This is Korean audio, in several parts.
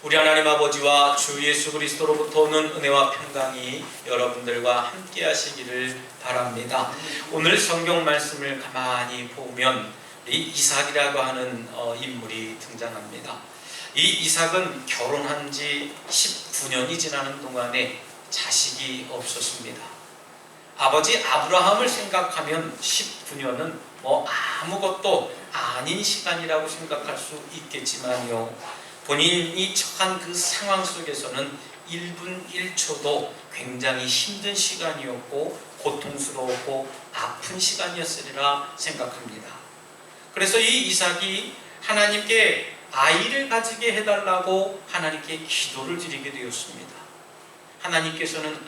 우리 하나님 아버지와 주 예수 그리스도로부터 오는 은혜와 평강이 여러분들과 함께 하시기를 바랍니다. 오늘 성경 말씀을 가만히 보면 이 이삭이라고 하는 인물이 등장합니다. 이 이삭은 결혼한 지 19년이 지나는 동안에 자식이 없었습니다. 아버지 아브라함을 생각하면 19년은 아무것도 아닌 시간이라고 생각할 수 있겠지만요, 본인이 처한 그 상황 속에서는 1분 1초도 굉장히 힘든 시간이었고 고통스러웠고 아픈 시간이었으리라 생각합니다. 그래서 이 이삭이 하나님께 아이를 가지게 해달라고 하나님께 기도를 드리게 되었습니다. 하나님께서는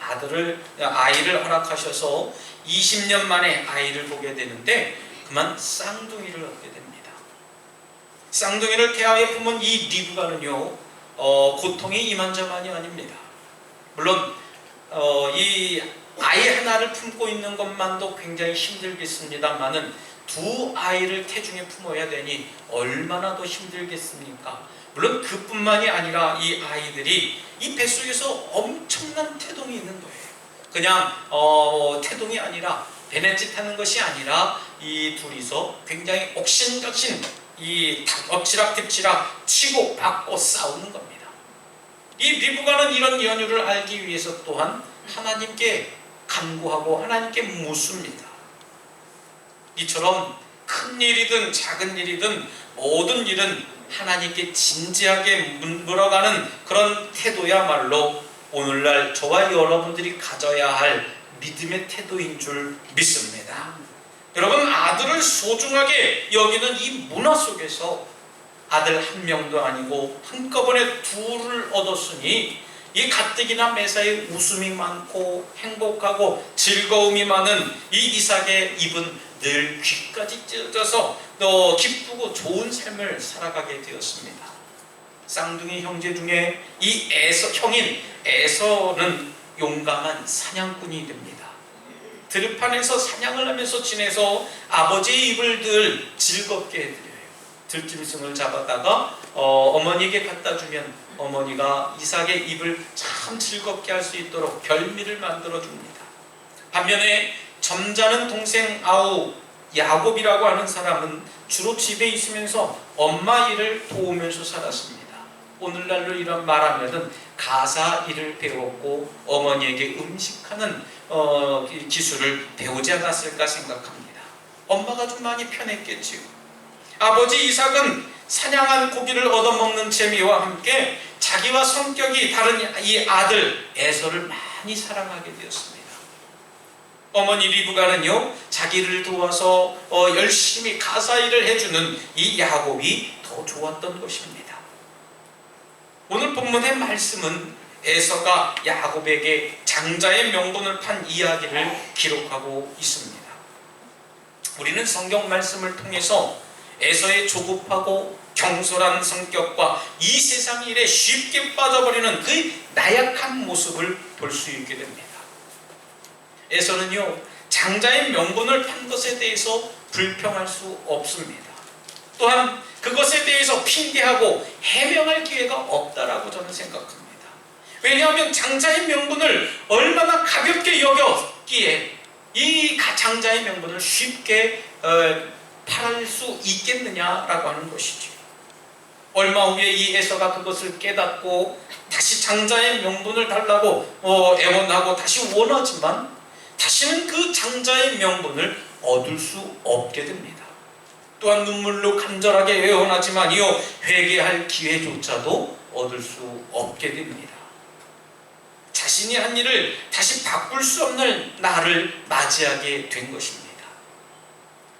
아이를 허락하셔서 20년 만에 아이를 보게 되는데 그만 쌍둥이를 얻게 됩니다. 쌍둥이를 태아에 품은 이 리브가는요, 고통이 이만저만이 아닙니다. 물론 이 아이 하나를 품고 있는 것만도 굉장히 힘들겠습니다만은 두 아이를 태중에 품어야 되니 얼마나 더 힘들겠습니까? 물론 그뿐만이 아니라 이 아이들이 이 뱃속에서 엄청난 태동이 있는 거예요. 그냥 태동이 아니라 배냇짓 하는 것이 아니라 이 둘이서 굉장히 옥신각신 이 엎치락뒤치락 치고 받고 싸우는 겁니다. 이 리브가는 이런 연유를 알기 위해서 또한 하나님께 간구하고 하나님께 묻습니다. 이처럼 큰 일이든 작은 일이든 모든 일은 하나님께 진지하게 물어가는 그런 태도야말로 오늘날 저와 여러분들이 가져야 할 믿음의 태도인 줄 믿습니다. 여러분, 아들을 소중하게 여기는 이 문화 속에서 아들 한 명도 아니고 한꺼번에 둘을 얻었으니 이 가뜩이나 매사에 웃음이 많고 행복하고 즐거움이 많은 이 이삭의 입은 늘 귀까지 찢어져서 기쁘고 좋은 삶을 살아가게 되었습니다. 쌍둥이 형제 중에 이 형인 에서는 용감한 사냥꾼이 됩니다. 들판에서 사냥을 하면서 지내서 아버지의 입을 늘 즐겁게 해드려요. 들짐승을 잡아다가 어머니에게 갖다 주면 어머니가 이삭의 입을 참 즐겁게 할 수 있도록 별미를 만들어 줍니다. 반면에 점잖은 동생 아우 야곱이라고 하는 사람은 주로 집에 있으면서 엄마 일을 도우면서 살았습니다. 오늘날로 이런 말하면은 가사 일을 배웠고 어머니에게 음식하는 기술을 배우지 않았을까 생각합니다. 엄마가 좀 많이 편했겠지요. 아버지 이삭은 사냥한 고기를 얻어먹는 재미와 함께 자기와 성격이 다른 이 아들 에서를 많이 사랑하게 되었습니다. 어머니 리브가는요, 자기를 도와서 열심히 가사 일을 해주는 이 야곱이 더 좋았던 것입니다. 오늘 본문의 말씀은 에서가 야곱에게 장자의 명분을 판 이야기를 기록하고 있습니다. 우리는 성경 말씀을 통해서 에서의 조급하고 경솔한 성격과 이 세상 일에 쉽게 빠져버리는 그 나약한 모습을 볼 수 있게 됩니다. 에서는요, 장자의 명분을 판 것에 대해서 불평할 수 없습니다. 또한 그것에 대해서 핑계하고 해명할 기회가 없다라고 저는 생각합니다. 왜냐하면 장자의 명분을 얼마나 가볍게 여겼기에 이 장자의 명분을 쉽게 팔을 수 있겠느냐라고 하는 것이죠. 얼마 후에 이 에서가 그것을 깨닫고 다시 장자의 명분을 달라고 애원하고 다시 원하지만 다시는 그 장자의 명분을 얻을 수 없게 됩니다. 또한 눈물로 간절하게 애원하지만요, 회개할 기회조차도 얻을 수 없게 됩니다. 자신이 한 일을 다시 바꿀 수 없는 날을 맞이하게 된 것입니다.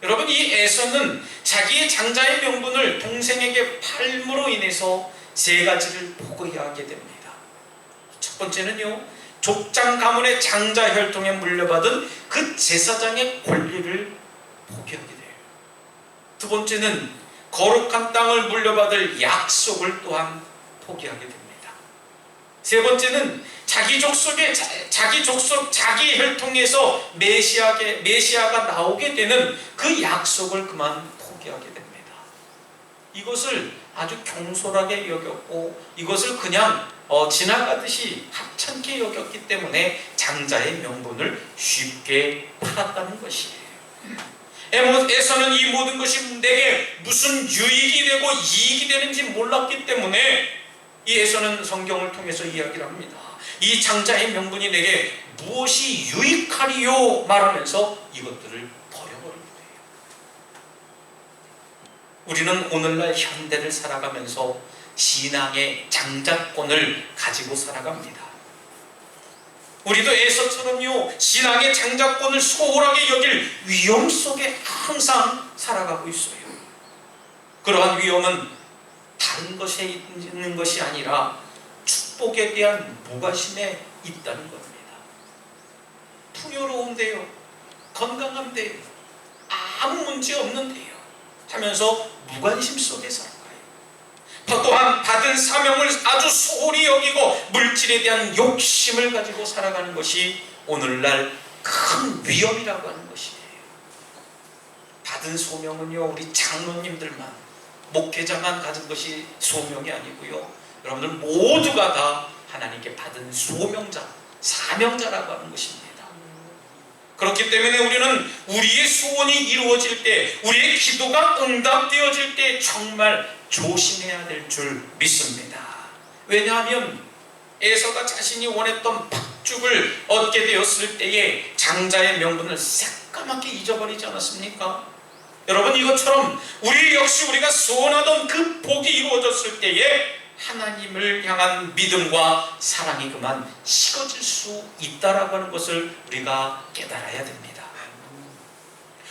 여러분, 이 에서는 자기의 장자의 명분을 동생에게 팔므로 인해서 세 가지를 포기하게 됩니다. 첫 번째는요, 족장 가문의 장자 혈통에 물려받은 그 제사장의 권리를 포기하게 돼요. 두 번째는 거룩한 땅을 물려받을 약속을 또한 포기하게 됩니다. 세 번째는 자기 족속, 자기 혈통에서 메시아가 나오게 되는 그 약속을 그만 포기하게 됩니다. 이것을 아주 경솔하게 여겼고 이것을 그냥 지나가듯이 하찮게 여겼기 때문에 장자의 명분을 쉽게 팔았다는 것이에요. 에서는 이 모든 것이 내게 무슨 유익이 되고 이익이 되는지 몰랐기 때문에 이 에서는 성경을 통해서 이야기를 합니다. 이 장자의 명분이 내게 무엇이 유익하리요 말하면서 이것들을 버려버린 거예요. 우리는 오늘날 현대를 살아가면서 신앙의 장자권을 가지고 살아갑니다. 우리도 에서처럼요 신앙의 장자권을 소홀하게 여길 위험 속에 항상 살아가고 있어요. 그러한 위험은 다른 것에 있는 것이 아니라 축복에 대한 무관심에 있다는 겁니다. 풍요로운데요, 건강한데요, 아무 문제 없는데요 하면서 무관심 속에 살아가요. 또한 받은 사명을 아주 소홀히 여기고 물질에 대한 욕심을 가지고 살아가는 것이 오늘날 큰 위험이라고 하는 것이에요. 받은 소명은요 우리 장로님들만, 목회자만 가진 것이 소명이 아니고요, 여러분들 모두가 다 하나님께 받은 소명자, 사명자라고 하는 것입니다. 그렇기 때문에 우리는 우리의 소원이 이루어질 때, 우리의 기도가 응답되어질 때 정말 조심해야 될 줄 믿습니다. 왜냐하면 에서가 자신이 원했던 팥죽을 얻게 되었을 때에 장자의 명분을 새까맣게 잊어버리지 않았습니까? 여러분, 이것처럼 우리 역시 우리가 소원하던 그 복이 이루어졌을 때에 하나님을 향한 믿음과 사랑이 그만 식어질 수 있다라고 하는 것을 우리가 깨달아야 됩니다.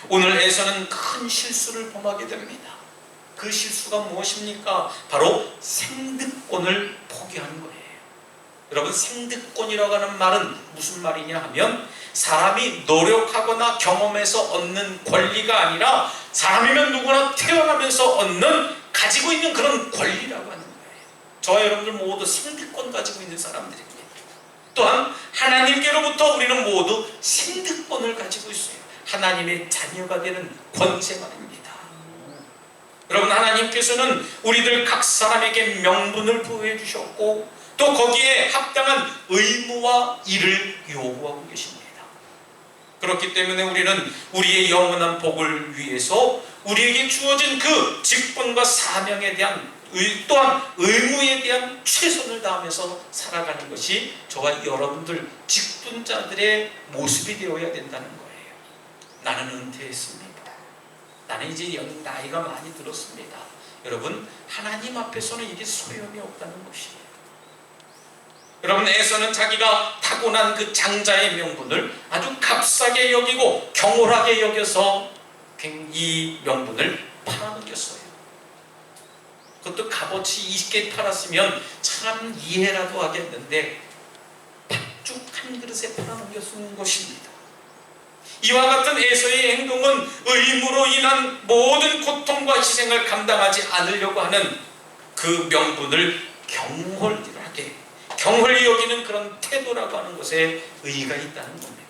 오늘 에서는 큰 실수를 범하게 됩니다. 그 실수가 무엇입니까? 바로 생득권을 포기하는 거예요. 여러분, 생득권이라고 하는 말은 무슨 말이냐 하면 사람이 노력하거나 경험해서 얻는 권리가 아니라 사람이면 누구나 태어나면서 얻는, 가지고 있는 그런 권리라고 하는 거예요. 저와 여러분들 모두 생득권 가지고 있는 사람들입니다. 또한 하나님께로부터 우리는 모두 생득권을 가지고 있어요. 하나님의 자녀가 되는 권세 말입니다. 여러분, 하나님께서는 우리들 각 사람에게 명분을 부여해 주셨고 또 거기에 합당한 의무와 일을 요구하고 계십니다. 그렇기 때문에 우리는 우리의 영원한 복을 위해서 우리에게 주어진 그 직분과 사명에 대한 또한 의무에 대한 최선을 다하면서 살아가는 것이 저와 여러분들 직분자들의 모습이 되어야 된다는 거예요. 나는 은퇴했습니다. 나는 이제 나이가 많이 들었습니다. 여러분, 하나님 앞에서는 이게 소용이 없다는 것이에요. 여러분, 에서는 자기가 타고난 그 장자의 명분을 아주 값싸게 여기고 경홀하게 여겨서 이 명분을 팔아넘겼어요. 그것도 값어치 있게 팔았으면 참 이해라도 하겠는데 팥죽 한 그릇에 팔아넘겼는 것입니다. 이와 같은 에서의 행동은 의무로 인한 모든 고통과 희생을 감당하지 않으려고 하는 그 명분을 경홀히 여기는 그런 태도라고 하는 것에 의의가 있다는 겁니다.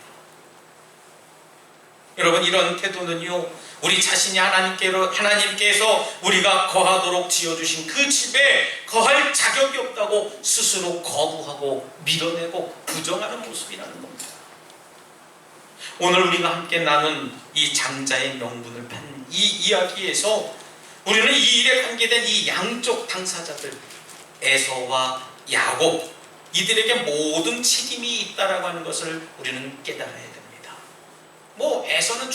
여러분, 이런 태도는요, 우리 자신이 하나님께서 우리가 거하도록 지어주신 그 집에 거할 자격이 없다고 스스로 거부하고 밀어내고 부정하는 모습이라는 겁니다. 오늘 우리가 함께 나눈 이 장자의 명분을 판 이 이야기에서 우리는 이 일에 관계된 이 양쪽 당사자들, 에서와 야곱, 이들에게 모든 책임이 있다라고 하는 것을 우리는 깨달아야 됩니다. 에서는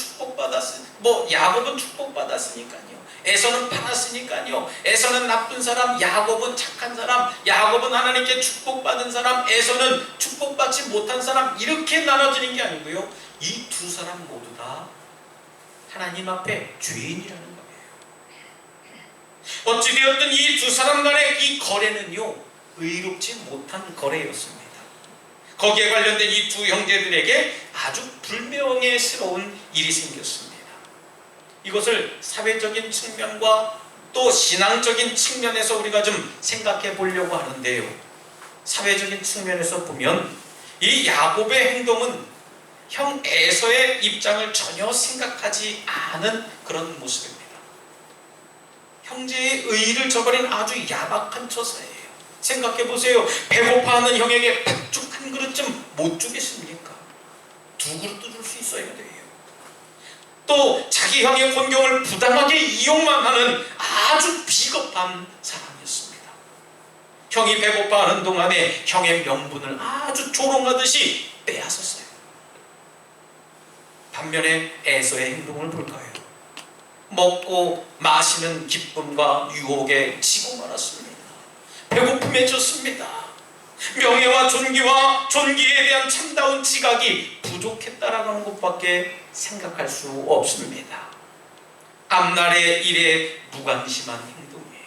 야곱은 축복받았으니까요. 에서는 팔았으니까요. 에서는 나쁜 사람, 야곱은 착한 사람, 야곱은 하나님께 축복받은 사람, 에서는 축복받지 못한 사람, 이렇게 나눠지는 게 아니고요. 이 두 사람 모두 다 하나님 앞에 죄인이라는 거예요. 어찌되었든 이 두 사람 간의 이 거래는요, 의롭지 못한 거래였습니다. 거기에 관련된 이 두 형제들에게 아주 불명예스러운 일이 생겼습니다. 이것을 사회적인 측면과 또 신앙적인 측면에서 우리가 좀 생각해 보려고 하는데요. 사회적인 측면에서 보면 이 야곱의 행동은 형 에서의 입장을 전혀 생각하지 않은 그런 모습입니다. 형제의 의의를 저버린 아주 야박한 처사예요. 생각해 보세요. 배고파하는 형에게 팥죽 한 그릇쯤 못 주겠습니까? 두 그릇도 줄 수 있어야 돼요. 또 자기 형의 곤경을 부당하게 이용만 하는 아주 비겁한 사람이었습니다. 형이 배고파하는 동안에 형의 명분을 아주 조롱하듯이 빼앗았어요. 반면에 에서의 행동을 볼까요? 먹고 마시는 기쁨과 유혹에 지고 말았습니다. 배고픔에 졌습니다. 명예와 존귀에 대한 참다운 지각이 부족했다라는 것밖에 생각할 수 없습니다. 앞날의 일에 무관심한 행동이에요.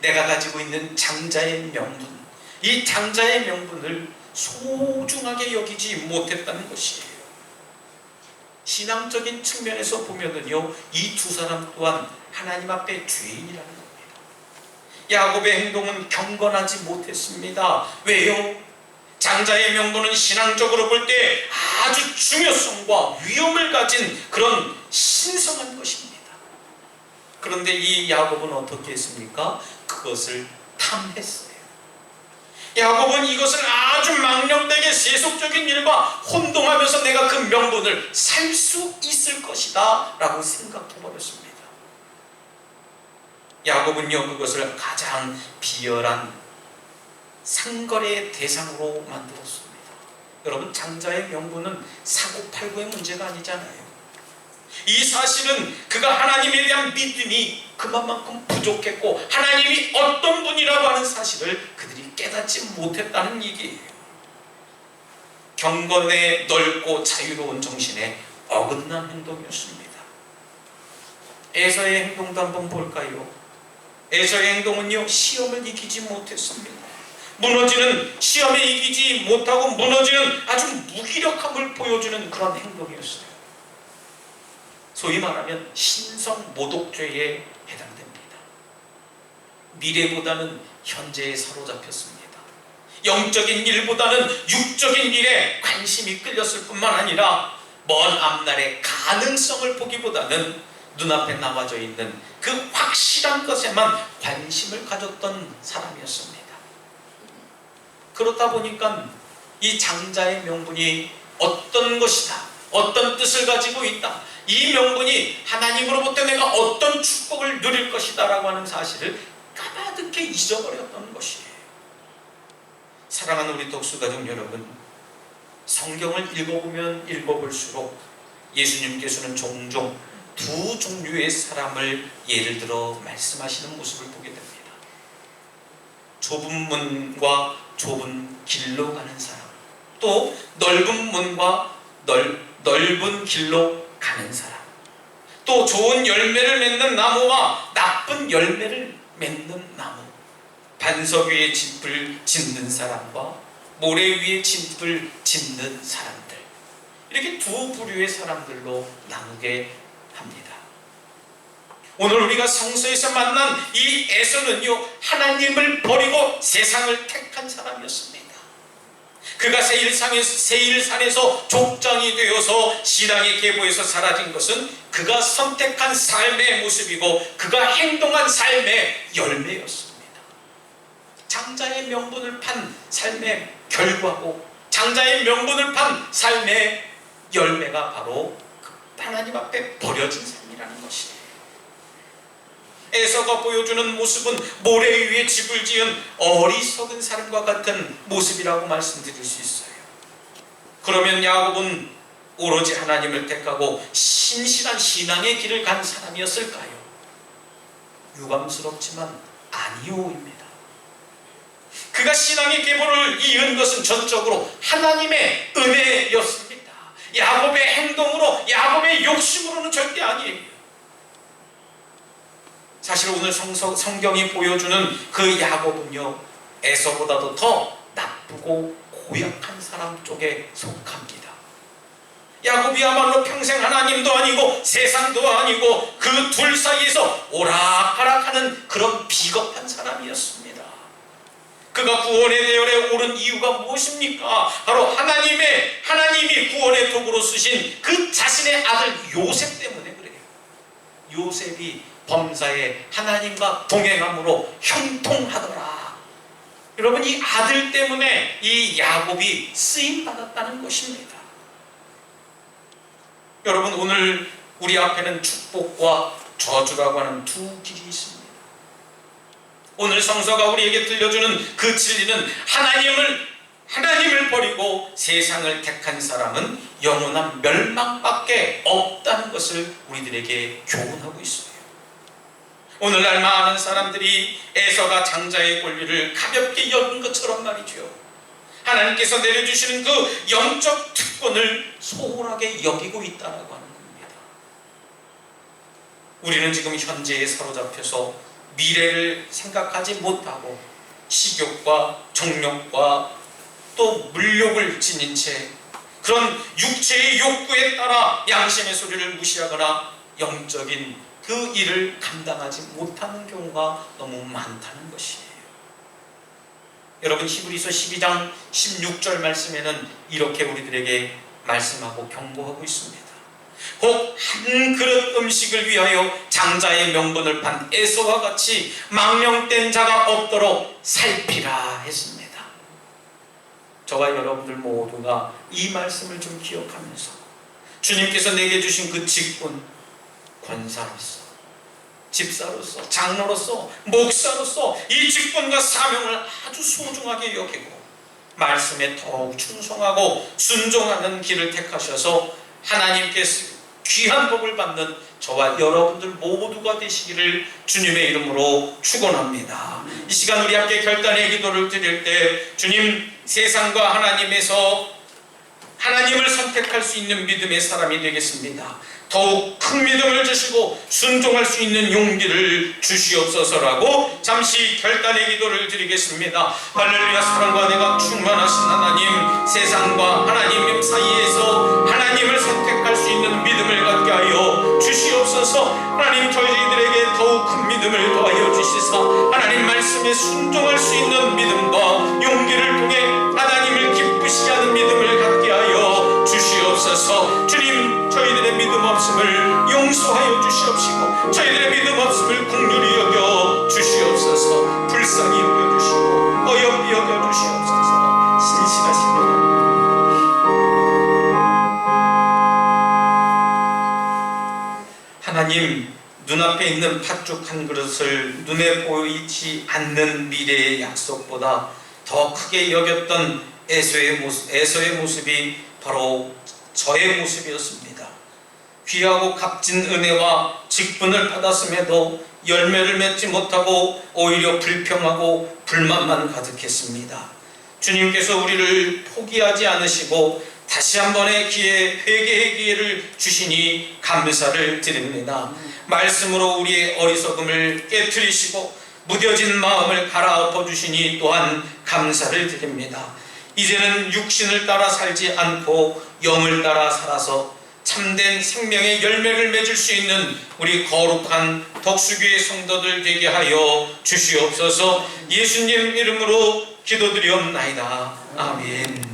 내가 가지고 있는 장자의 명분, 이 장자의 명분을 소중하게 여기지 못했다는 것이에요. 신앙적인 측면에서 보면은요, 이 두 사람 또한 하나님 앞에 죄인이라는 겁니다. 야곱의 행동은 경건하지 못했습니다. 왜요? 장자의 명분은 신앙적으로 볼 때 아주 중요성과 위험을 가진 그런 신성한 것입니다. 그런데 이 야곱은 어떻게 했습니까? 그것을 탐했어요. 야곱은 이것을 아주 망령되게 세속적인 일과 혼동하면서 내가 그 명분을 살 수 있을 것이다 라고 생각해버렸습니다. 야곱은요, 그것을 가장 비열한 상거래의 대상으로 만들었습니다. 여러분, 장자의 명분은 사고팔고의 문제가 아니잖아요. 이 사실은 그가 하나님에 대한 믿음이 그만큼 부족했고 하나님이 어떤 분이라고 하는 사실을 그들이 깨닫지 못했다는 얘기예요. 경건의 넓고 자유로운 정신에 어긋난 행동이었습니다. 에서의 행동도 한번 볼까요? 에서의 행동은요, 시험을 이기지 못했습니다. 시험에 이기지 못하고 무너지는 아주 무기력함을 보여주는 그런 행동이었어요. 소위 말하면 신성모독죄에 해당됩니다. 미래보다는 현재에 사로잡혔습니다. 영적인 일보다는 육적인 일에 관심이 끌렸을 뿐만 아니라 먼 앞날의 가능성을 보기보다는 눈앞에 남아져 있는 그 확실한 것에만 관심을 가졌던 사람이었습니다. 그렇다 보니까 이 장자의 명분이 어떤 것이다, 어떤 뜻을 가지고 있다, 이 명분이 하나님으로부터 내가 어떤 축복을 누릴 것이다 라고 하는 사실을 까마득히 잊어버렸던 것이에요. 사랑하는 우리 독수가족 여러분, 성경을 읽어보면 읽어볼수록 예수님께서는 종종 두 종류의 사람을 예를 들어 말씀하시는 모습을 보게 됩니다. 좁은 문과 좁은 길로 가는 사람, 또 넓은 문과 넓은 길로 가는 사람, 또 좋은 열매를 맺는 나무와 나쁜 열매를 맺는 나무, 반석 위에 집을 짓는 사람과 모래 위에 집을 짓는 사람들, 이렇게 두 부류의 사람들로 나누게 합니다. 오늘 우리가 성서에서 만난 이 에서는요, 하나님을 버리고 세상을 택한 사람이었습니다. 그가 세일산에서 족장이 되어서 신앙의 계보에서 사라진 것은 그가 선택한 삶의 모습이고 그가 행동한 삶의 열매였습니다. 장자의 명분을 판 삶의 결과고 장자의 명분을 판 삶의 열매가 바로 하나님 앞에 버려진 삶이라는 것이에요. 에서가 보여주는 모습은 모래 위에 집을 지은 어리석은 사람과 같은 모습이라고 말씀드릴 수 있어요. 그러면 야곱은 오로지 하나님을 택하고 신실한 신앙의 길을 간 사람이었을까요? 유감스럽지만 아니오입니다. 그가 신앙의 계보를 이은 것은 전적으로 하나님의 은혜였습니다. 야곱의 행동으로, 야곱의 욕심으로는 절대 아니에요. 사실 오늘 성경이 보여주는 그 야곱은요, 에서보다도 더 나쁘고 고약한 사람 쪽에 속합니다. 야곱이야말로 평생 하나님도 아니고 세상도 아니고 그 둘 사이에서 오락가락하는 그런 비겁한 사람이었습니다. 그가 구원의 대열에 오른 이유가 무엇입니까? 바로 하나님이 구원의 도구로 쓰신 그 자신의 아들 요셉 때문에 그래요. 요셉이 범사에 하나님과 동행함으로 형통하더라. 여러분, 이 아들 때문에 이 야곱이 쓰임받았다는 것입니다. 여러분, 오늘 우리 앞에는 축복과 저주라고 하는 두 길이 있습니다. 오늘 성서가 우리에게 들려주는 그 진리는 하나님을 버리고 세상을 택한 사람은 영원한 멸망밖에 없다는 것을 우리들에게 교훈하고 있어요. 오늘날 많은 사람들이 에서가 장자의 권리를 가볍게 여긴 것처럼 말이죠. 하나님께서 내려주시는 그 영적 특권을 소홀하게 여기고 있다라고 하는 겁니다. 우리는 지금 현재에 사로잡혀서 미래를 생각하지 못하고 식욕과 정욕과 또 물욕을 지닌 채 그런 육체의 욕구에 따라 양심의 소리를 무시하거나 영적인 그 일을 감당하지 못하는 경우가 너무 많다는 것이에요. 여러분, 히브리서 12장 16절 말씀에는 이렇게 우리들에게 말씀하고 경고하고 있습니다. 곧 한 그릇 음식을 위하여 장자의 명분을 판 에서와 같이 망령된 자가 없도록 살피라 했습니다. 저와 여러분들 모두가 이 말씀을 좀 기억하면서 주님께서 내게 주신 그 직분, 권사로서, 집사로서, 장로로서, 목사로서 이 직분과 사명을 아주 소중하게 여기고 말씀에 더욱 충성하고 순종하는 길을 택하셔서 하나님께서 귀한 복을 받는 저와 여러분들 모두가 되시기를 주님의 이름으로 축원합니다. 이 시간 우리 함께 결단의 기도를 드릴 때 주님, 세상과 하나님에서 하나님을 선택할 수 있는 믿음의 사람이 되겠습니다. 더욱 큰 믿음을 주시고 순종할 수 있는 용기를 주시옵소서라고 잠시 결단의 기도를 드리겠습니다. 할렐루야. 사랑과 내가 충만하신 하나님, 세상과 하나님 사이에서 하나님을 선택할 수 있는 믿음을 갖게 하여 주시옵소서. 하나님, 저희들에게 더욱 큰 믿음을 더하여 주시사 하나님 말씀에 순종할 수 있는 믿음과 용기를 통해 하나님을 기쁘시게 하는 믿음을 갖게 하여 주시옵소서. 주님, 저희들의 믿음 없음을 용서하여 주시옵시고 저희들의 믿음 없음을 긍휼히 여겨 주시옵소서. 불쌍히 여겨 주시고 어여삐 여겨 주시옵소서. 신실하신 하나님, 눈앞에 있는 팥죽 한 그릇을 눈에 보이지 않는 미래의 약속보다 더 크게 여겼던 에서의 모습이 바로 저의 모습이었습니다. 귀하고 값진 은혜와 직분을 받았음에도 열매를 맺지 못하고 오히려 불평하고 불만만 가득했습니다. 주님께서 우리를 포기하지 않으시고 다시 한 번의 기회, 회개의 기회를 주시니 감사를 드립니다. 말씀으로 우리의 어리석음을 깨트리시고 무뎌진 마음을 갈아엎어 주시니 또한 감사를 드립니다. 이제는 육신을 따라 살지 않고 영을 따라 살아서 참된 생명의 열매를 맺을 수 있는 우리 거룩한 덕수교의 성도들 되게 하여 주시옵소서. 예수님 이름으로 기도드리옵나이다. 아멘.